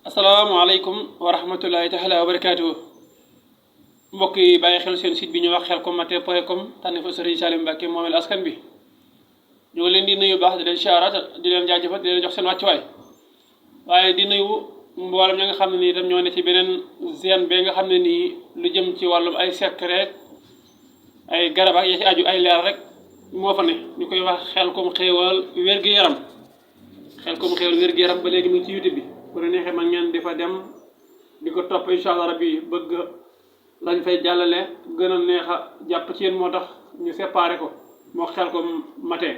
asalaamaaleykum wa rahmatullahi taala wa barakaatuhu mbokk yi bàyyi xel seen site bi ñu wax xelcom matin.com tànn fa Serigne Saliou Mbacké moomeel askan bi ñu ngi leen di nuyu baax di leen siyaaraat di leen jaajëfal di leen jox seen wàccuwaay waaye di nuyu mboolem ña nga xam ne nii itam ñoo ne ci beneen zone bi nga xam ne nii lu jëm ci wàllum ay secret ay garab ak ya ci aju ay leer rek moo fa ne ñu koy wax xelcom xéewal wér-gu-yaram xelcom xéewal wér-gu-yaram ba léegi mu ngi ci YouTube bi bu la neexee man ngeen di fa dem di ko topp incha allah rabbi bëgg lañ fay jàllale gën a neex a jàpp ci yéen moo tax ñu séparé ko moo xelcom matin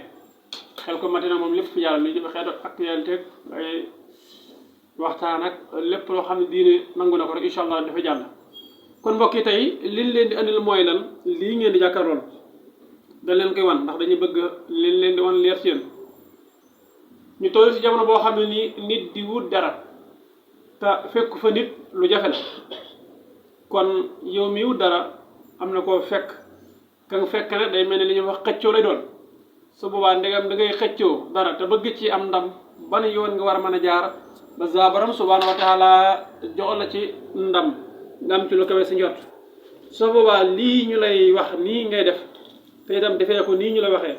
xelcom matin nag moom lépp fi jàllale lu jëm xeetu actualité ay waxtaan ak lépp loo xam ne diine nangu na ko rek incha allah dafa jàll. kon mbokk yi tey liñ leen di andil mooy lan lii ngeen di jàkkaarlool dañ leen koy wan ndax dañuy bëgg liñ leen di wan leer ci yéen ñu toll ci jamono boo xam ne nii nit di wut dara te fekk fa nit lu jafe la kon yow mi wut dara am na koo fekk ka nga fekk ne day mel ne li ñuy wax xëccoo lay doon su boobaa ndegam da ngay xëccoo dara te bëgg ci am ndam ban yoon nga war a mën a jaar ba zaabaram subhaanahu wa taala jox la ci ndam nga am ci lu kawe si njot soo boobaa lii ñu lay wax nii ngay def te itam defee ko nii ñu la waxee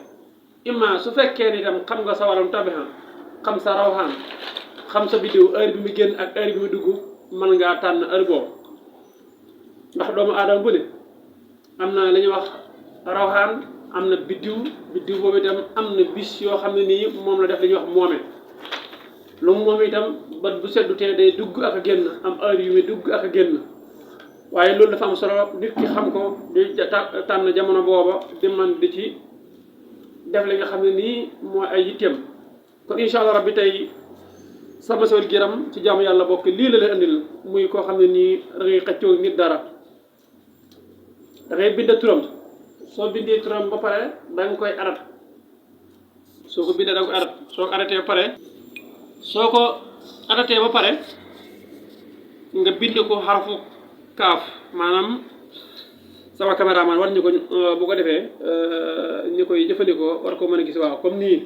imma su fekkee ni itam xam nga sa wàllum tabihan xam sa rawxaan xam sa biddiw heure bi mu génn ak heure bi mu dugg mën ngaa tànn heure boobu ndax doomu aadama bu ne am na li ñuy wax rawxaan am na biddiw boobu itam am na bis yoo xam ne nii moom la def li ñuy wax moome lu mu moom itam bat bu seddu tee day dugg ak a génn am heure yu muy dugg ak a génn waaye loolu dafa am solo nit ki xam ko di tànn jamono booba di man di ci def li nga xam ne nii mooy ay yitteem kon incha allah rabbi tey sama sawel giram ci jaamu yàlla bokk lii la lay andil muy koo xam ne nii da ngay xëccoo nit dara da ngay bind turam soo bindee turam ba pare da nga koy arat soo ko bindee da nga koy arat soo ko aratee ba pare soo ko aratee ba pare nga bind ko xarfu kaaf maanaam sama caméraman war ñu ko bu ko defee ñu koy jëfandikoo war ko mën a gis waaw comme nii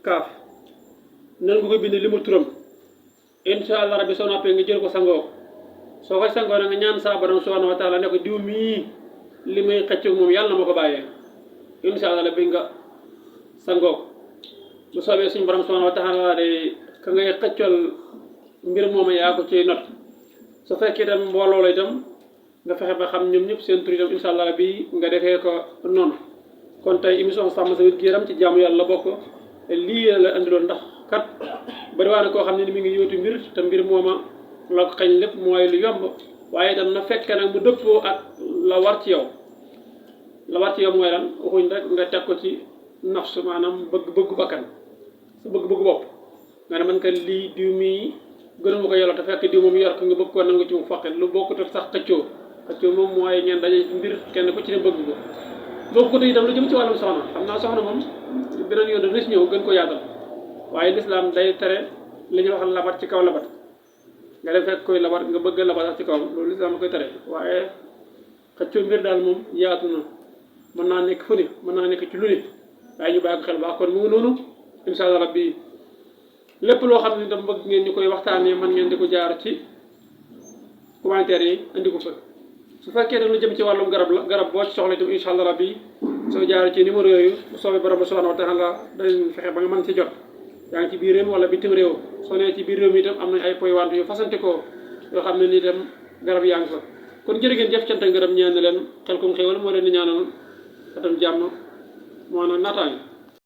kaaf nan nga koy bind li mu turam incha allah rabbi soo noppee nga jël ko sangoo soo koy sangoo nag nga ñaan saa borom subhanahu wa taala ne ko diw mii li may xëccoog moom yàlla na ma ko bàyyee incha allah rabbi nga sangoo bu soobee suñu borom subhanahu wa taala de ka ngay xëccool mbir moom yaa ko ciy not su fekkee itam mbooloo la itam nga fexe ba xam ñoom ñëpp seen tur itam incha allah rabbi nga defee ko noonu kon tey émission sàmm sa wér-gu-yaram ci jaamu yàlla bokk lii la andiloon ndax kat bari waa ne koo xam ne ni mi ngi yóotu mbir te mbir mooma la ko xañ lépp mooy lu yomb waaye itam na fekk nag mu dëppoo ak la war ci yow mooy lan waxuñ rek nga teg ko ci nafs maanaam bëgg-bëggu bakkan sa bëgg-bëggu bopp nga ne man ka lii diw mii gënuma ko yàlla te fekk diw moom yor ko nga bëgg ko nangu ci mu faqe lu bokkut ak sax xëccoo moom mooy ngeen daje mbir kenn ku ci ne bëgg ko bokkut itam lu jëm ci wàllum soxna xam naa soxna moom beneen yoon dana si ñëw gën ko yaatal waaye lislaam day tere li ñuy wax labat ci kaw labat nga dem fekk koy labat nga bëgg labat ak ci kawam loolu lislaam koy tere waaye xëccoo mbir daal moom yaatu na mën naa nekk fu ne mën naa nekk ci lu ne waaye ñu bàyyi ko xel baax kon mu ngi noonu incha allah rabbi lépp loo xam ne itam bëgg ngeen ñu koy waxtaanee mën ngeen di ko jaar ci commentaire yi andi ko fa su fekkee nag lu jëm ci wàllum garab boo ci soxla itam incha allah rabbi soo jaar ci numéro yooyu soobee borom subhanahu wa taala dañ fexe ba nga mën ci jot yaa ngi ci biir réew wala bitim réew soo nee ci biir réew mi itam am nañ ay poy wante yu fasante ko yoo xam ne ni itam garab yaa ngi fa kon jërë ngeen jëf cant ngërëm ñaan leen xelcom xéewal moo leen di ñaanal atam jàmm moo na naataange